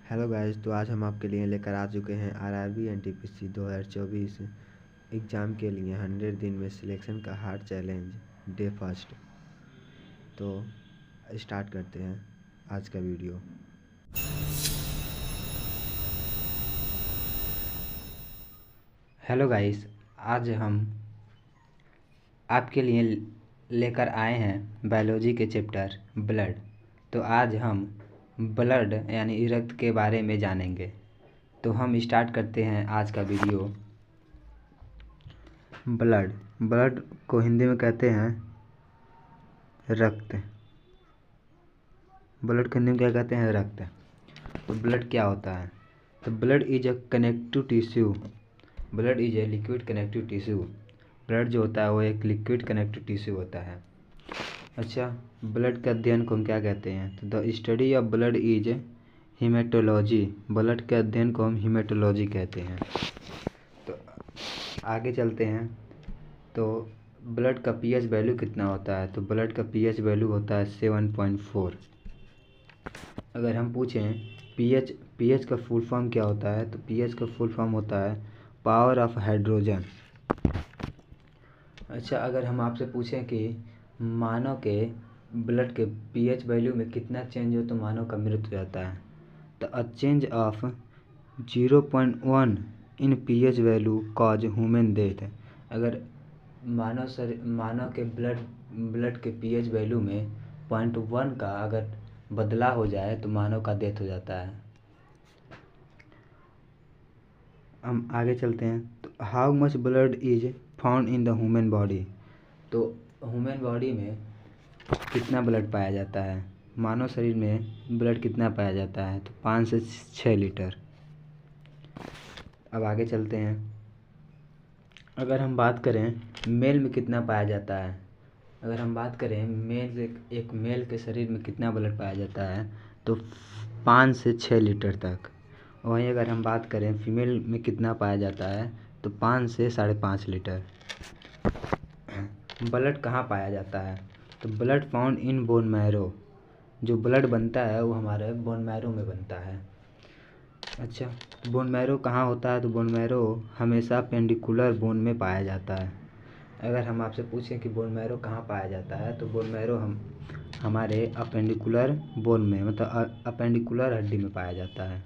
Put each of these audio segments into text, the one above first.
Hello guys, तो आज हम आपके लिए लेकर आ चुके हैं आरआरबी एनटीपीसी 2024 एग्ज़ाम के लिए 100 दिन में सिलेक्शन का हार्ड चैलेंज डे फर्स्ट। तो स्टार्ट करते हैं आज का वीडियो। हेलो गाइस, आज हम आपके लिए लेकर आए हैं बायोलॉजी के चैप्टर ब्लड। तो आज हम ब्लड यानी रक्त के बारे में जानेंगे। तो हम स्टार्ट करते हैं आज का वीडियो। ब्लड ब्लड को हिंदी में कहते हैं रक्त। ब्लड को हिंदी में क्या कहते हैं? रक्त। तो ब्लड क्या होता है? तो blood is a connective tissue. Blood is a liquid connective tissue. Blood जो होता है वो एक लिक्विड कनेक्टिव टिश्यू होता है। अच्छा, ब्लड के अध्ययन को हम क्या कहते हैं? तो the study of blood is haematology. Blood के अध्ययन को हम हीमेटोलॉजी कहते हैं। तो आगे चलते हैं। तो ब्लड का पीएच वैल्यू कितना होता है? तो ब्लड का पीएच वैल्यू होता है 7.4। अगर हम पूछें पीएच का फुल फॉर्म क्या होता है? तो पीएच का फुल फॉर्म होता है पावर ऑफ हाइड्रोजन। अच्छा, अगर हम आपसे पूछें कि मानव के ब्लड के पीएच वैल्यू में कितना चेंज हो तो मानव का मृत्यु हो जाता है? तो a change of 0.1 in pH value cause human death. अगर मानव के ब्लड के पीएच वैल्यू में 0.1 का अगर बदलाव हो जाए तो मानव का डेथ हो जाता है। हम आगे चलते हैं। तो how much blood is found in the human body. तो ह्यूमन बॉडी में कितना ब्लड पाया जाता है? मानव शरीर में ब्लड कितना पाया जाता है? तो 5 से 6 लीटर। अब आगे चलते हैं। अगर हम बात करें मेल में कितना पाया जाता है? अगर हम बात करें एक मेल के शरीर में कितना ब्लड पाया जाता है? तो 5 से 6 लीटर तक। वहीं अगर हम बात करें फीमेल में कितना पाया जाता है? तो 5 से 5.5 लीटर। ब्लड कहाँ पाया जाता है? तो blood found in bone marrow. जो ब्लड बनता है वो हमारे बोन मैरो में बनता है। अच्छा, बोन मैरो कहाँ होता है? तो बोन मैरो हमेशा अपेंडिकुलर बोन में पाया जाता है। अगर हम आपसे पूछें कि बोन मैरो कहाँ पाया जाता है तो बोन मैरो हमारे अपेंडिकुलर बोन में मतलब अपेंडिकुलर हड्डी में पाया जाता है।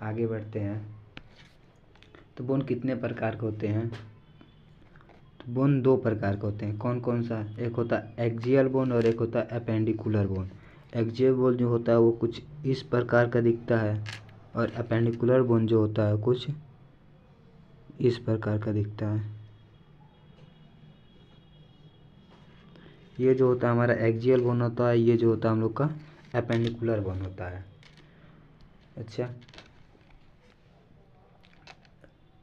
आगे बढ़ते हैं। तो बोन कितने प्रकार के होते हैं? तो बोन 2 प्रकार के होते हैं। कौन कौन सा? एक होता है एक्सियल बोन और एक होता है अपेंडिकुलर बोन। एक्सियल बोन जो होता है वो कुछ इस प्रकार का दिखता है और अपेंडिकुलर बोन जो होता है कुछ इस प्रकार का दिखता है। ये जो होता है हमारा एक्सियल बोन होता है, ये जो होता है हम लोग का अपेंडिकुलर बोन होता है। अच्छा,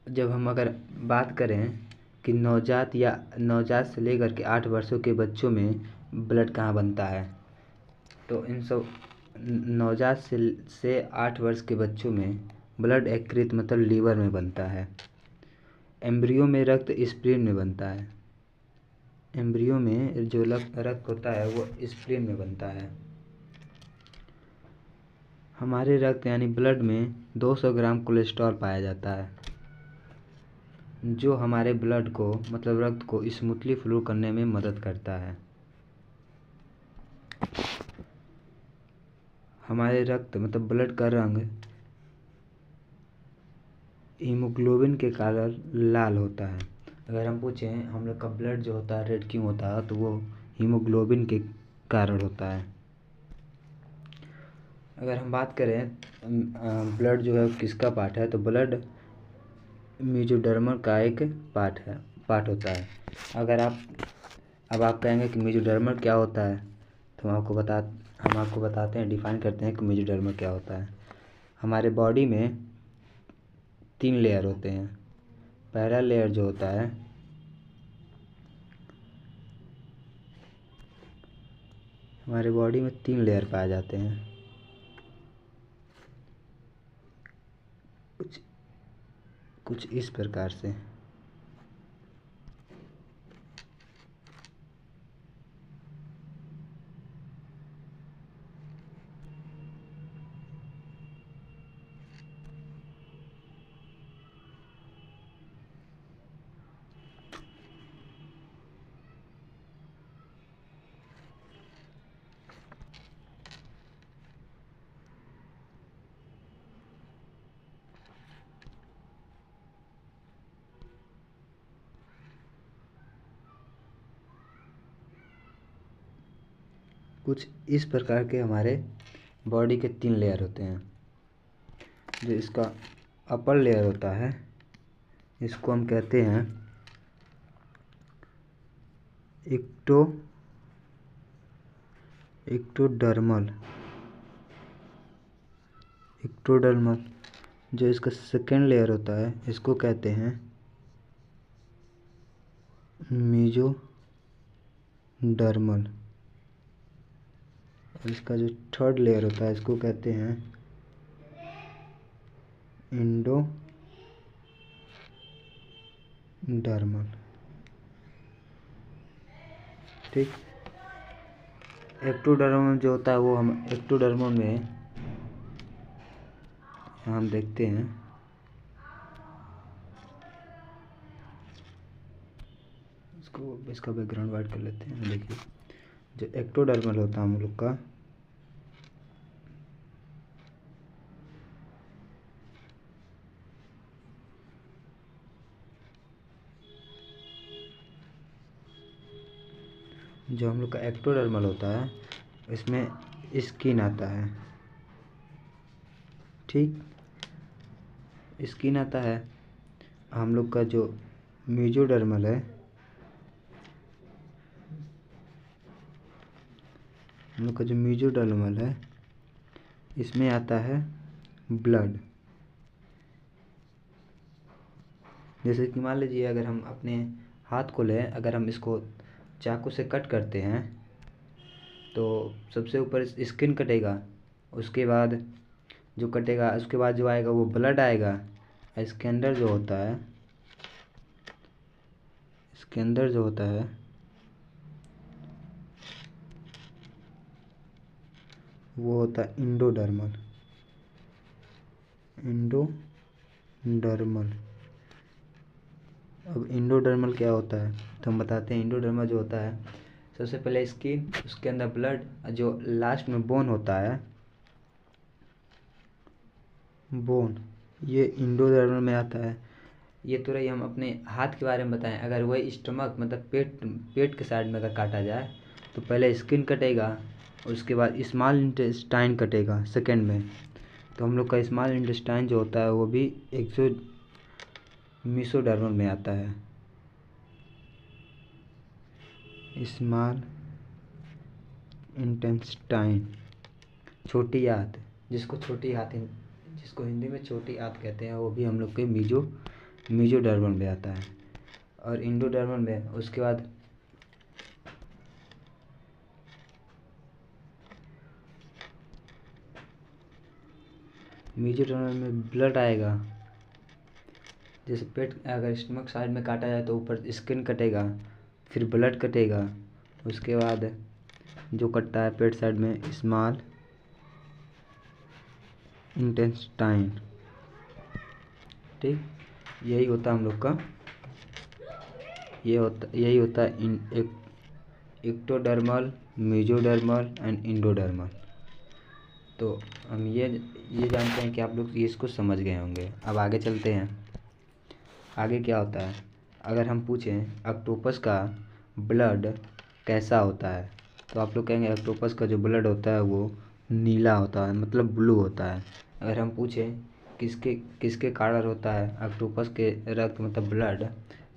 जब हम अगर बात करें कि नवजात से लेकर के 8 वर्षों के बच्चों में ब्लड कहाँ बनता है? तो इन सब नवजात से 8 वर्ष के बच्चों में ब्लड यकृत मतलब लीवर में बनता है। एम्ब्रियो में रक्त स्प्लीन में बनता है। एम्ब्रियो में जो रक्त होता है वो स्प्लीन में बनता है। हमारे रक्त यानी ब्लड में 200 ग्राम कोलेस्ट्रॉल पाया जाता है, जो हमारे ब्लड को मतलब रक्त को स्मूथली फ्लो करने में मदद करता है। हमारे रक्त मतलब ब्लड का रंग हीमोग्लोबिन के कारण लाल होता है। अगर हम पूछें हम लोग का ब्लड जो होता है रेड क्यों होता है, तो वो हीमोग्लोबिन के कारण होता है। अगर हम बात करें ब्लड जो है किसका पार्ट है, तो ब्लड मेसोडर्मल का एक पार्ट होता है। अब आप कहेंगे कि मेसोडर्मल क्या होता है, तो हम आपको बताते हैं, डिफाइन करते हैं कि मेसोडर्मल क्या होता है। हमारे बॉडी में 3 लेयर होते हैं। पहला लेयर जो होता है हमारे बॉडी में 3 लेयर पाए जाते हैं। कुछ इस प्रकार से। कुछ इस प्रकार के हमारे बॉडी के 3 लेयर होते हैं। जो इसका अपर लेयर होता है इसको हम कहते हैं एक्टोडर्मल। जो इसका सेकेंड लेयर होता है इसको कहते हैं मेसोडर्मल। और इसका जो थर्ड लेयर होता है इसको कहते हैं एंडोडर्मल। ठीक। एक्टोडर्मल जो होता है वो एक्टोडर्मल में हम देखते हैं इसका बैकग्राउंड वाइट कर लेते हैं। देखिए जो एक्टोडर्मल होता है हम लोग का एक्टोडर्मल होता है इसमें स्किन आता है। ठीक, स्किन आता है। हम लोग का जो मेसोडर्मल है इसमें आता है ब्लड। जैसे कि मान लीजिए अगर हम अपने हाथ को लें, अगर हम इसको चाकू से कट करते हैं तो सबसे ऊपर स्किन कटेगा, उसके बाद जो कटेगा उसके बाद जो आएगा वो ब्लड आएगा। इसके अंदर जो होता है वो होता है एंडोडर्मल। अब एंडोडर्मल क्या होता है तो हम बताते हैं। एंडोडर्मल जो होता है सबसे पहले स्किन, उसके अंदर ब्लड, जो लास्ट में बोन होता है, बोन, ये एंडोडर्मल में आता है। ये तो रही हम अपने हाथ के बारे में बताएं। अगर वही स्टमक मतलब पेट के साइड में अगर काटा जाए तो पहले स्किन कटेगा, उसके बाद स्मॉल इंटेस्टाइन कटेगा सेकेंड में। तो हम लोग का स्मॉल इंटेस्टाइन जो होता है वो भी मेसोडर्मल में आता है। स्मॉल इंटेस्टाइन, छोटी आंत, जिसको हिंदी में छोटी आंत कहते हैं, वो भी हम लोग के मेसोडर्मल में आता है। और एंडोडर्मल में उसके बाद मेसोडर्मल में ब्लड आएगा। जैसे पेट अगर स्टमक साइड में काटा जाए तो ऊपर स्किन कटेगा, फिर ब्लड कटेगा, उसके बाद जो कटता है पेट साइड में स्मॉल इंटेस्टाइन। ठीक, यही होता है हम लोग का, यही होता है एक्टोडर्मल, मेसोडर्मल एंड एंडोडर्मल। तो हम ये जानते हैं कि आप लोग ये इसको समझ गए होंगे। अब आगे चलते हैं। आगे क्या होता है, अगर हम पूछें ऑक्टोपस का ब्लड कैसा होता है तो आप लोग कहेंगे ऑक्टोपस का जो ब्लड होता है वो नीला होता है, मतलब ब्लू होता है। अगर हम पूछें किसके कारण होता है ऑक्टोपस के रक्त मतलब ब्लड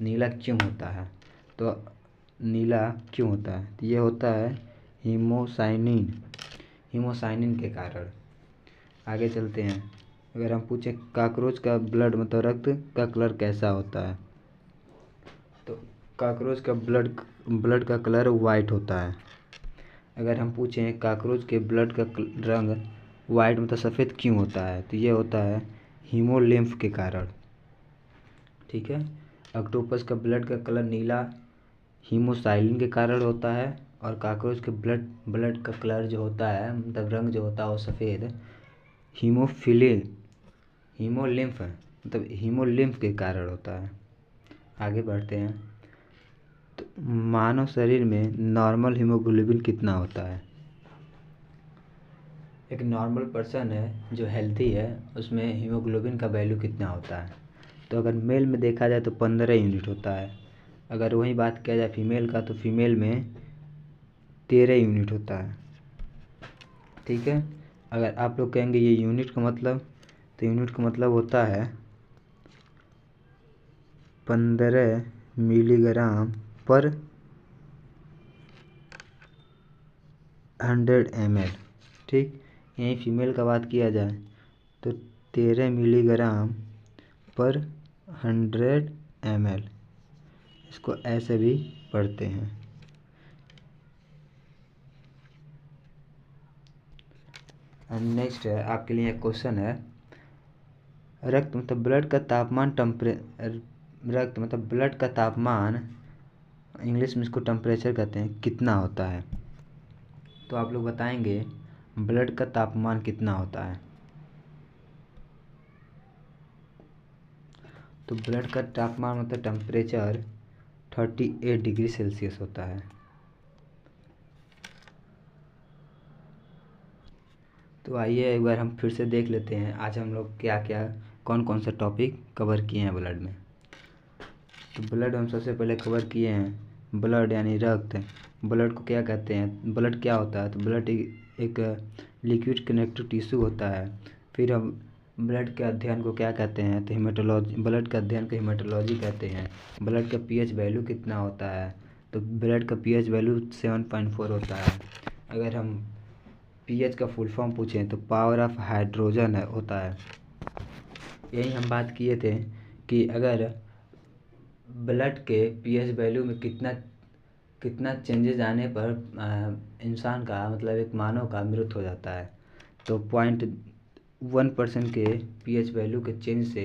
नीला क्यों होता है, तो नीला क्यों होता है तो ये होता है हीमोसाइनिन के कारण। आगे चलते हैं। अगर हम पूछें कॉकरोच का ब्लड मतलब रक्त का कलर कैसा होता है तो कॉकरोच का ब्लड का कलर वाइट होता है। अगर हम पूछें कॉकरोच के ब्लड का रंग वाइट मतलब सफ़ेद क्यों होता है तो ये होता है हीमोलिम्फ के कारण। ठीक है, ऑक्टोपस का ब्लड का कलर नीला हीमोसाइलिन के कारण होता है, और कॉकरोच के ब्लड का कलर जो होता है मतलब रंग जो होता है वो सफ़ेद हीमोलिम्फ के कारण होता है। आगे बढ़ते हैं। तो मानव शरीर में नॉर्मल हीमोग्लोबिन कितना होता है। एक नॉर्मल पर्सन है जो हेल्थी है उसमें हीमोग्लोबिन का वैल्यू कितना होता है तो अगर मेल में देखा जाए तो 15 यूनिट होता है। अगर वही बात किया जाए फीमेल का तो फीमेल में 13 यूनिट होता है। ठीक है। अगर आप लोग कहेंगे ये यूनिट का मतलब, तो यूनिट का मतलब होता है 15 मिलीग्राम पर 100 ml। ठीक, यहीं फीमेल का बात किया जाए तो 13 मिलीग्राम पर 100 ml, इसको ऐसे भी पढ़ते हैं। नेक्स्ट है आपके लिए एक क्वेश्चन है, रक्त मतलब ब्लड का तापमान रक्त मतलब ब्लड का तापमान, इंग्लिश में इसको टेम्परेचर कहते हैं, कितना होता है? तो आप लोग बताएंगे ब्लड का तापमान कितना होता है। तो ब्लड का तापमान मतलब टेम्परेचर 38 डिग्री सेल्सियस होता है। तो आइए एक बार हम फिर से देख लेते हैं आज हम लोग क्या क्या कौन कौन सा टॉपिक कवर किए हैं ब्लड में। तो ब्लड हम सबसे पहले कवर किए हैं, ब्लड यानी रक्त। ब्लड को क्या कहते हैं, ब्लड क्या होता है? तो ब्लड एक लिक्विड कनेक्टिव टिश्यू होता है। फिर हम ब्लड के अध्ययन को क्या कहते हैं? तो हेमाटोलॉजी, ब्लड के अध्ययन को हेमाटोलॉजी कहते हैं। ब्लड का पीएच वैल्यू कितना होता है? तो ब्लड का पीएच वैल्यू 7.4 होता है। अगर हम पीएच का फुल फॉर्म पूछें तो पावर ऑफ हाइड्रोजन होता है। यही हम बात किए थे कि अगर ब्लड के पीएच वैल्यू में कितना कितना चेंजेस आने पर इंसान का मतलब एक मानव का मृत्यु हो जाता है। तो 0.1% के पीएच वैल्यू के चेंज से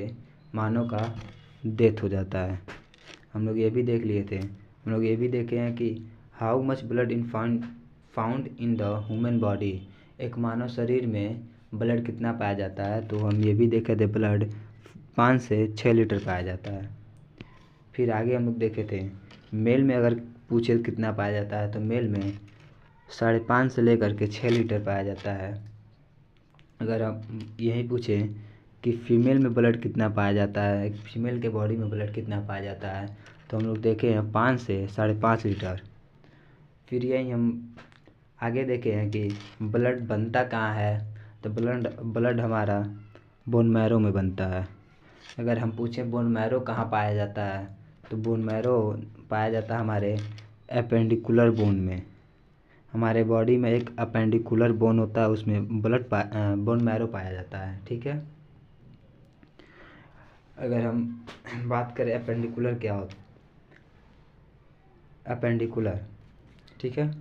मानव का डेथ हो जाता है। हम लोग ये भी देख लिए थे, हम लोग ये भी देखे हैं कि how much blood in found in the human body, एक मानव शरीर में ब्लड कितना पाया जाता है। तो हम ये भी देखे थे ब्लड 5 से 6 लीटर पाया जाता है। फिर आगे हम लोग देखे थे मेल में अगर पूछे कितना पाया जाता है, तो मेल में 5.5 से लेकर के 6 लीटर पाया जाता है। अगर आप यही पूछें कि फीमेल में ब्लड कितना पाया जाता है, एक फीमेल के बॉडी में ब्लड कितना पाया जाता है, तो हम लोग देखे हैं 5 से 5.5 लीटर। फिर यही हम आगे देखे हैं कि ब्लड बनता कहाँ है, तो ब्लड हमारा बोन मैरो में बनता है। अगर हम पूछें बोन मैरो कहाँ पाया जाता है, तो बोन मैरो पाया जाता है हमारे एपेंडिकुलर बोन में। हमारे बॉडी में एक अपेंडिकुलर बोन होता है, उसमें बोन मैरो पाया जाता है। ठीक है, अगर हम बात करें अपेंडिकुलर क्या होता है, अपेंडिकुलर, ठीक है,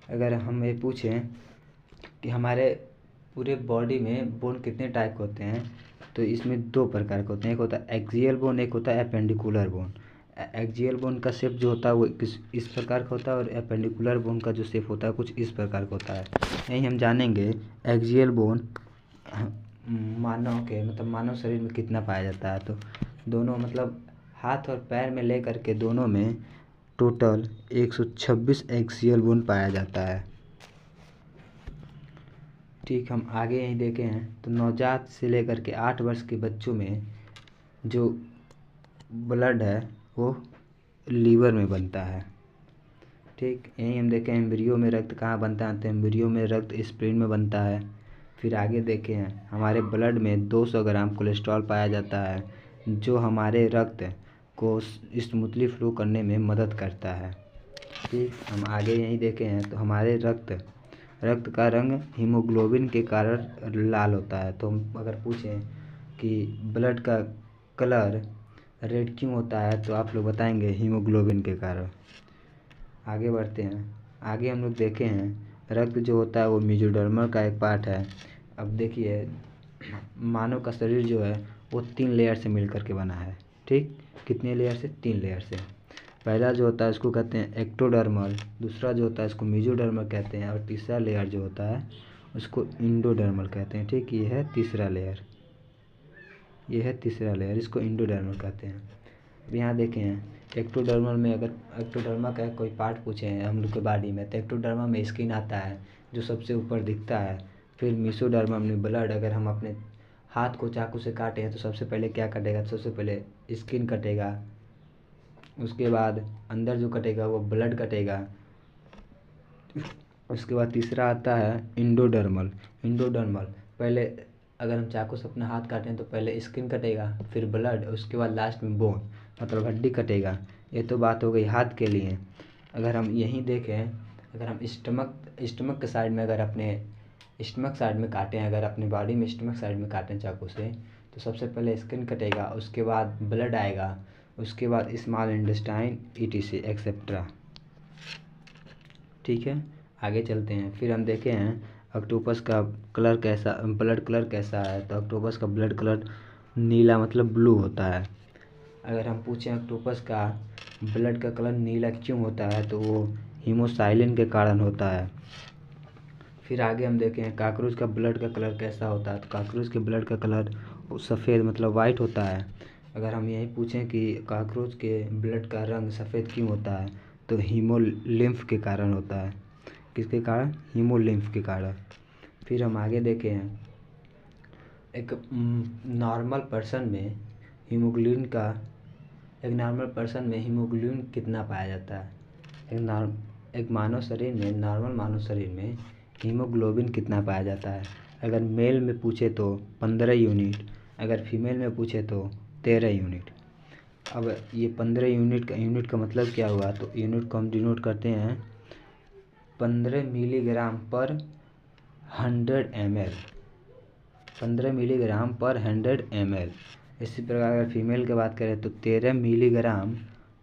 अगर हम ये पूछें कि हमारे पूरे बॉडी में बोन कितने टाइप के होते हैं, तो इसमें 2 प्रकार के होते हैं, एक होता है एक्सियल बोन, एक होता है एपेंडिकुलर बोन। एक्सियल बोन का शेप जो होता है वो इस प्रकार का होता है, और एपेंडिकुलर बोन का जो शेप होता है कुछ इस प्रकार का होता है। यही हम जानेंगे एक्सियल बोन मानव के मतलब मानव शरीर में कितना पाया जाता है। तो दोनों मतलब हाथ और पैर में ले करके दोनों में टोटल 126 एक्सियल बोन पाया जाता है। ठीक, हम आगे यहीं देखे हैं तो नवजात से लेकर के 8 वर्ष के बच्चों में जो ब्लड है वो लीवर में बनता है। ठीक, यहीं हम देखें एम्ब्रियो में रक्त कहाँ बनता है, तो एम्ब्रियो में रक्त स्प्लीन में बनता है। फिर आगे देखे हैं हमारे ब्लड में 200 ग्राम कोलेस्ट्रॉल पाया जाता है, जो हमारे रक्त को स्मूथली फ्लो करने में मदद करता है। ठीक, हम आगे यहीं देखे हैं तो हमारे रक्त का रंग हीमोग्लोबिन के कारण लाल होता है। तो हम अगर पूछें कि ब्लड का कलर रेड क्यों होता है, तो आप लोग बताएंगे हीमोग्लोबिन के कारण। आगे बढ़ते हैं, आगे हम लोग देखे हैं रक्त जो होता है वो मेसोडर्म का एक पार्ट है। अब देखिए मानव का शरीर जो है वो 3 लेयर से मिल करके बना है। ठीक, कितने लेयर से? 3 लेयर से। पहला जो होता है इसको कहते हैं एक्टोडर्मल, दूसरा जो होता है इसको मेसोडर्मल कहते हैं, और तीसरा लेयर जो होता है उसको इंडोडर्मल कहते हैं। ठीक, ये है तीसरा लेयर, ये है तीसरा लेयर, इसको इंडोडर्मल कहते हैं। अब यहाँ देखें एक्टोडर्मल में अगर एक्टोडर्मा का कोई पार्ट पूछे हैं हम लोग के बॉडी में, तो एक्टोडर्मा में स्किन आता है जो सबसे ऊपर दिखता है। फिर मेसोडर्मा में ब्लड, अगर हम अपने हाथ को चाकू से काटे हैं तो सबसे पहले क्या कटेगा, तो सबसे पहले स्किन कटेगा, उसके बाद अंदर जो कटेगा वो ब्लड कटेगा, उसके बाद तीसरा आता है इंडोडर्मल। इंडोडर्मल पहले अगर हम चाकू से अपना हाथ काटें तो पहले स्किन कटेगा, फिर ब्लड, उसके बाद लास्ट में बोन मतलब हड्डी कटेगा। ये तो बात हो गई हाथ के लिए। अगर हम यहीं देखें, अगर हम स्टमक के साइड में, अगर अपने स्टमक साइड में काटें, अगर अपनी बॉडी में स्टमक साइड में काटें चाकू से, तो सबसे पहले स्किन कटेगा, उसके बाद ब्लड आएगा, उसके बाद स्मॉल इंटेस्टाइन ETC एक्सेट्रा। ठीक है, आगे चलते हैं। फिर हम देखे हैं ऑक्टोपस का कलर कैसा, ब्लड कलर कैसा है। तो ऑक्टोपस का ब्लड कलर नीला मतलब ब्लू होता है। अगर हम पूछें ऑक्टोपस का ब्लड का कलर नीला क्यों होता है, तो वो हीमोसाइलिन के कारण होता है। फिर आगे हम देखें कॉकरोच का ब्लड का कलर कैसा होता है। तो कॉकरोच के ब्लड का कलर सफ़ेद मतलब वाइट होता है। अगर हम यही पूछें कि कॉकरोच के ब्लड का रंग सफ़ेद क्यों होता है, तो हीमोलिम्फ के कारण होता है। किसके कारण? हीमोलिम्फ के कारण। फिर हम आगे देखें हैं एक नॉर्मल पर्सन में हीमोग्लोबिन कितना पाया जाता है। एक मानव शरीर में, नॉर्मल मानव शरीर में हीमोग्लोबिन कितना पाया जाता है। अगर मेल में पूछे तो 15 यूनिट, अगर फीमेल में पूछे तो 13 यूनिट। अब ये 15 यूनिट का मतलब क्या हुआ, तो यूनिट को हम डिनोट करते हैं 15 मिलीग्राम पर 100 ml, 15 मिलीग्राम पर 100 ml। इसी प्रकार अगर फीमेल की बात करें तो 13 मिलीग्राम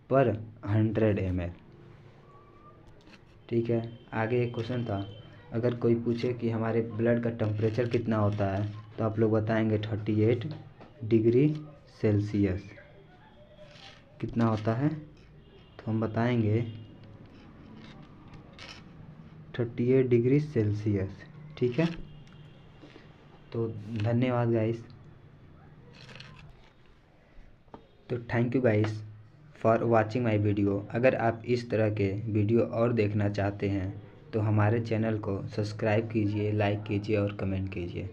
पर 100 ml। ठीक है, आगे एक क्वेश्चन था, अगर कोई पूछे कि हमारे ब्लड का टेम्परेचर कितना होता है, तो आप लोग बताएंगे 38 डिग्री सेल्सियस। कितना होता है, तो हम बताएंगे 38 डिग्री सेल्सियस। ठीक है, तो धन्यवाद गाइस। तो thank you guys for watching my video. अगर आप इस तरह के वीडियो और देखना चाहते हैं तो हमारे चैनल को सब्सक्राइब कीजिए, लाइक कीजिए और कमेंट कीजिए।